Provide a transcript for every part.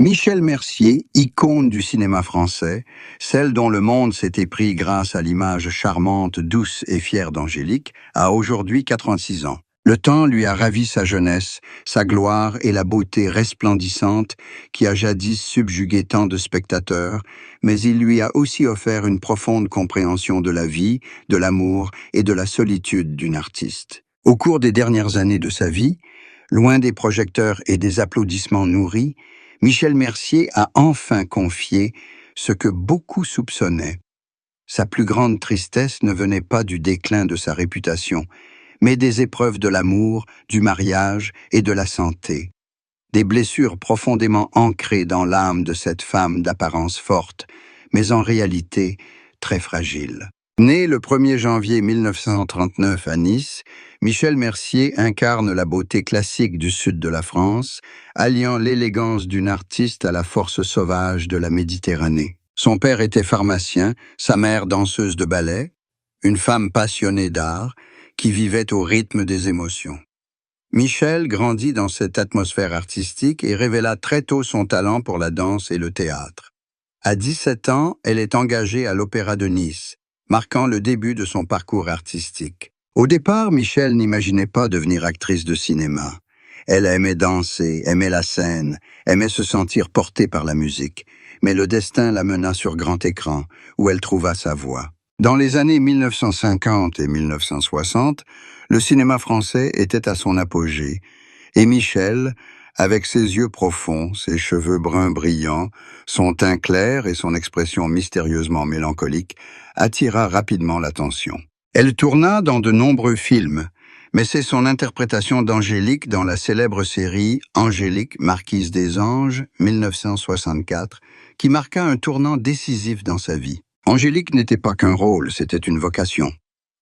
Michel Mercier, icône du cinéma français, celle dont le monde s'est épris grâce à l'image charmante, douce et fière d'Angélique, a aujourd'hui 86 ans. Le temps lui a ravi sa jeunesse, sa gloire et la beauté resplendissante qui a jadis subjugué tant de spectateurs, mais il lui a aussi offert une profonde compréhension de la vie, de l'amour et de la solitude d'une artiste. Au cours des dernières années de sa vie, loin des projecteurs et des applaudissements nourris, Michel Mercier a enfin confié ce que beaucoup soupçonnaient. Sa plus grande tristesse ne venait pas du déclin de sa réputation, mais des épreuves de l'amour, du mariage et de la santé. Des blessures profondément ancrées dans l'âme de cette femme d'apparence forte, mais en réalité très fragile. Né le 1er janvier 1939 à Nice, Michel Mercier incarne la beauté classique du sud de la France, alliant l'élégance d'une artiste à la force sauvage de la Méditerranée. Son père était pharmacien, sa mère danseuse de ballet, une femme passionnée d'art qui vivait au rythme des émotions. Michel grandit dans cette atmosphère artistique et révéla très tôt son talent pour la danse et le théâtre. À 17 ans, elle est engagée à l'Opéra de Nice, marquant le début de son parcours artistique. Au départ, Michel n'imaginait pas devenir actrice de cinéma. Elle aimait danser, aimait la scène, aimait se sentir portée par la musique. Mais le destin la mena sur grand écran, où elle trouva sa voie. Dans les années 1950 et 1960, le cinéma français était à son apogée, et Michel, avec ses yeux profonds, ses cheveux bruns brillants, son teint clair et son expression mystérieusement mélancolique, attira rapidement l'attention. Elle tourna dans de nombreux films, mais c'est son interprétation d'Angélique dans la célèbre série Angélique, marquise des anges, 1964, qui marqua un tournant décisif dans sa vie. Angélique n'était pas qu'un rôle, c'était une vocation.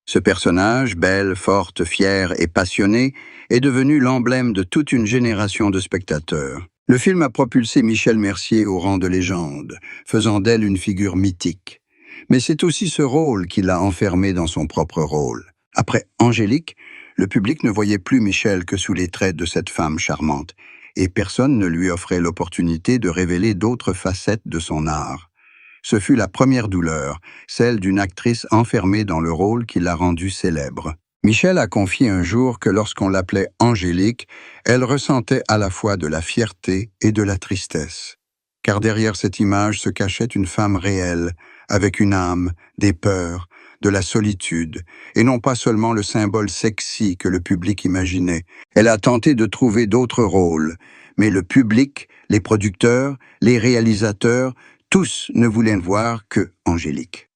Ce personnage, belle, forte, fière et passionnée, est devenu l'emblème de toute une génération de spectateurs. Le film a propulsé Michel Mercier au rang de légende, faisant d'elle une figure mythique. Mais c'est aussi ce rôle qui l'a enfermée dans son propre rôle. Après Angélique, le public ne voyait plus Michel que sous les traits de cette femme charmante, et personne ne lui offrait l'opportunité de révéler d'autres facettes de son art. Ce fut la première douleur, celle d'une actrice enfermée dans le rôle qui l'a rendue célèbre. Michel a confié un jour que lorsqu'on l'appelait Angélique, elle ressentait à la fois de la fierté et de la tristesse. Car derrière cette image se cachait une femme réelle, avec une âme, des peurs, de la solitude, et non pas seulement le symbole sexy que le public imaginait. Elle a tenté de trouver d'autres rôles, mais le public, les producteurs, les réalisateurs, tous ne voulaient voir que Angélique.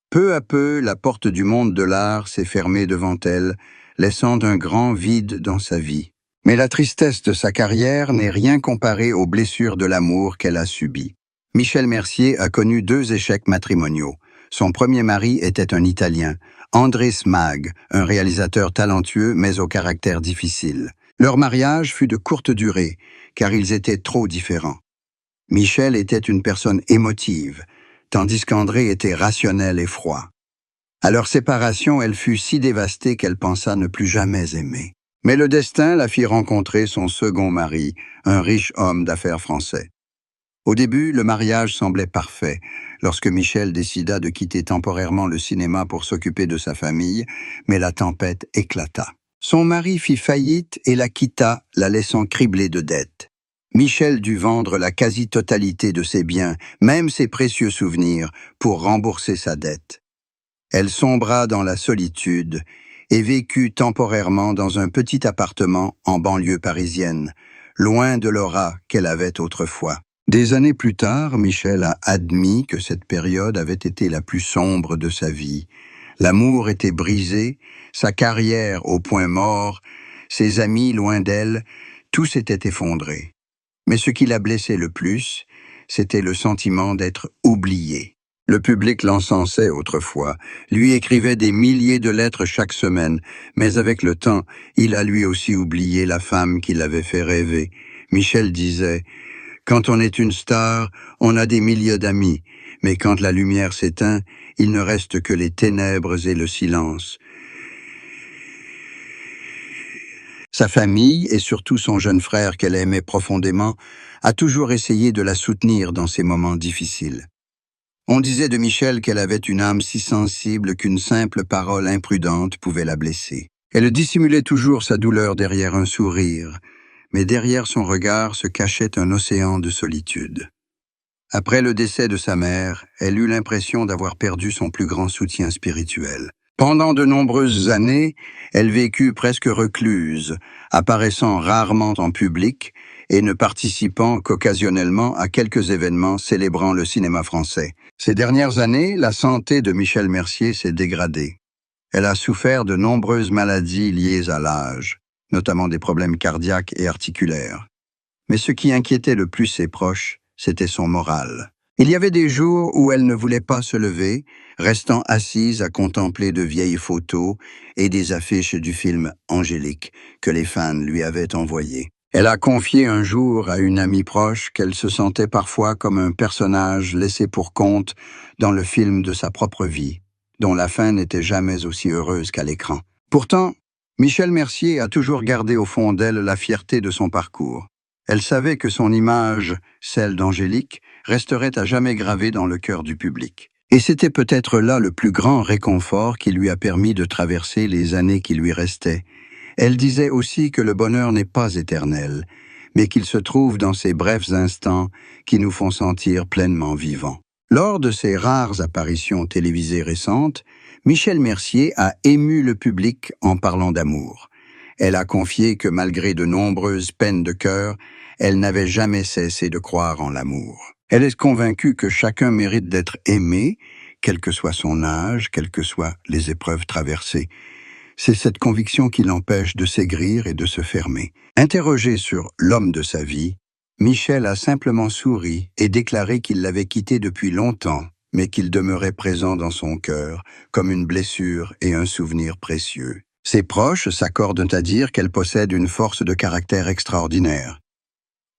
Peu à peu, la porte du monde de l'art s'est fermée devant elle, laissant un grand vide dans sa vie. Mais la tristesse de sa carrière n'est rien comparée aux blessures de l'amour qu'elle a subies. Michel Mercier a connu 2 échecs matrimoniaux. Son premier mari était un Italien, Andrés Mag, un réalisateur talentueux mais au caractère difficile. Leur mariage fut de courte durée, car ils étaient trop différents. Michel était une personne émotive, tandis qu'André était rationnel et froid. À leur séparation, elle fut si dévastée qu'elle pensa ne plus jamais aimer. Mais le destin la fit rencontrer son second mari, un riche homme d'affaires français. Au début, le mariage semblait parfait. Lorsque Michel décida de quitter temporairement le cinéma pour s'occuper de sa famille, mais la tempête éclata. Son mari fit faillite et la quitta, la laissant criblée de dettes. Michel dut vendre la quasi-totalité de ses biens, même ses précieux souvenirs, pour rembourser sa dette. Elle sombra dans la solitude et vécut temporairement dans un petit appartement en banlieue parisienne, loin de l'aura qu'elle avait autrefois. Des années plus tard, Michel a admis que cette période avait été la plus sombre de sa vie. L'amour était brisé, sa carrière au point mort, ses amis loin d'elle, tout s'était effondré. Mais ce qui la blessait le plus, c'était le sentiment d'être oublié. Le public l'encensait autrefois, lui écrivait des milliers de lettres chaque semaine, mais avec le temps, il a lui aussi oublié la femme qui l'avait fait rêver. Michel disait « Quand on est une star, on a des milliers d'amis, mais quand la lumière s'éteint, il ne reste que les ténèbres et le silence. » Sa famille, et surtout son jeune frère qu'elle aimait profondément, a toujours essayé de la soutenir dans ses moments difficiles. On disait de Michel qu'elle avait une âme si sensible qu'une simple parole imprudente pouvait la blesser. Elle dissimulait toujours sa douleur derrière un sourire, mais derrière son regard se cachait un océan de solitude. Après le décès de sa mère, elle eut l'impression d'avoir perdu son plus grand soutien spirituel. Pendant de nombreuses années, elle vécut presque recluse, apparaissant rarement en public et ne participant qu'occasionnellement à quelques événements célébrant le cinéma français. Ces dernières années, la santé de Michel Mercier s'est dégradée. Elle a souffert de nombreuses maladies liées à l'âge, notamment des problèmes cardiaques et articulaires. Mais ce qui inquiétait le plus ses proches, c'était son moral. Il y avait des jours où elle ne voulait pas se lever, restant assise à contempler de vieilles photos et des affiches du film Angélique que les fans lui avaient envoyées. Elle a confié un jour à une amie proche qu'elle se sentait parfois comme un personnage laissé pour compte dans le film de sa propre vie, dont la fin n'était jamais aussi heureuse qu'à l'écran. Pourtant, Michel Mercier a toujours gardé au fond d'elle la fierté de son parcours. Elle savait que son image, celle d'Angélique, resterait à jamais gravée dans le cœur du public. Et c'était peut-être là le plus grand réconfort qui lui a permis de traverser les années qui lui restaient. Elle disait aussi que le bonheur n'est pas éternel, mais qu'il se trouve dans ces brefs instants qui nous font sentir pleinement vivants. Lors de ses rares apparitions télévisées récentes, Michel Mercier a ému le public en parlant d'amour. Elle a confié que malgré de nombreuses peines de cœur, elle n'avait jamais cessé de croire en l'amour. Elle est convaincue que chacun mérite d'être aimé, quel que soit son âge, quelles que soient les épreuves traversées. C'est cette conviction qui l'empêche de s'aigrir et de se fermer. Interrogé sur l'homme de sa vie, Michel a simplement souri et déclaré qu'il l'avait quitté depuis longtemps, mais qu'il demeurait présent dans son cœur, comme une blessure et un souvenir précieux. Ses proches s'accordent à dire qu'elle possède une force de caractère extraordinaire.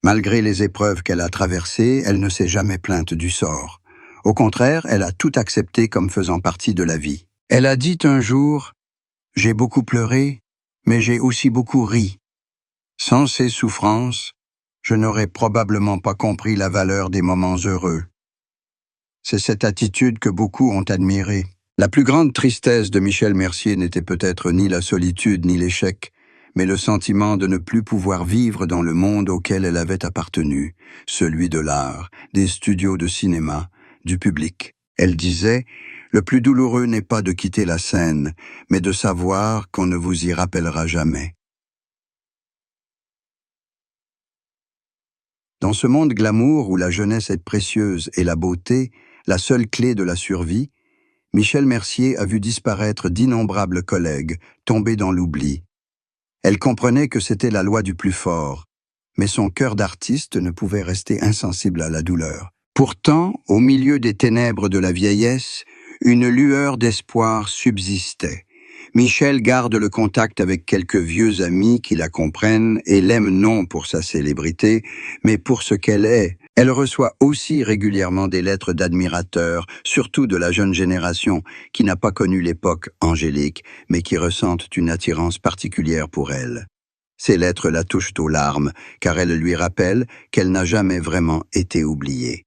Malgré les épreuves qu'elle a traversées, elle ne s'est jamais plainte du sort. Au contraire, elle a tout accepté comme faisant partie de la vie. Elle a dit un jour « J'ai beaucoup pleuré, mais j'ai aussi beaucoup ri. Sans ces souffrances, je n'aurais probablement pas compris la valeur des moments heureux. » C'est cette attitude que beaucoup ont admirée. La plus grande tristesse de Michel Mercier n'était peut-être ni la solitude ni l'échec, mais le sentiment de ne plus pouvoir vivre dans le monde auquel elle avait appartenu, celui de l'art, des studios de cinéma, du public. Elle disait « Le plus douloureux n'est pas de quitter la scène, mais de savoir qu'on ne vous y rappellera jamais. » Dans ce monde glamour où la jeunesse est précieuse et la beauté, la seule clé de la survie, Michel Mercier a vu disparaître d'innombrables collègues, tombés dans l'oubli. Elle comprenait que c'était la loi du plus fort, mais son cœur d'artiste ne pouvait rester insensible à la douleur. Pourtant, au milieu des ténèbres de la vieillesse, une lueur d'espoir subsistait. Michel garde le contact avec quelques vieux amis qui la comprennent et l'aiment non pour sa célébrité, mais pour ce qu'elle est. Elle reçoit aussi régulièrement des lettres d'admirateurs, surtout de la jeune génération, qui n'a pas connu l'époque Angélique, mais qui ressentent une attirance particulière pour elle. Ces lettres la touchent aux larmes, car elles lui rappellent qu'elle n'a jamais vraiment été oubliée.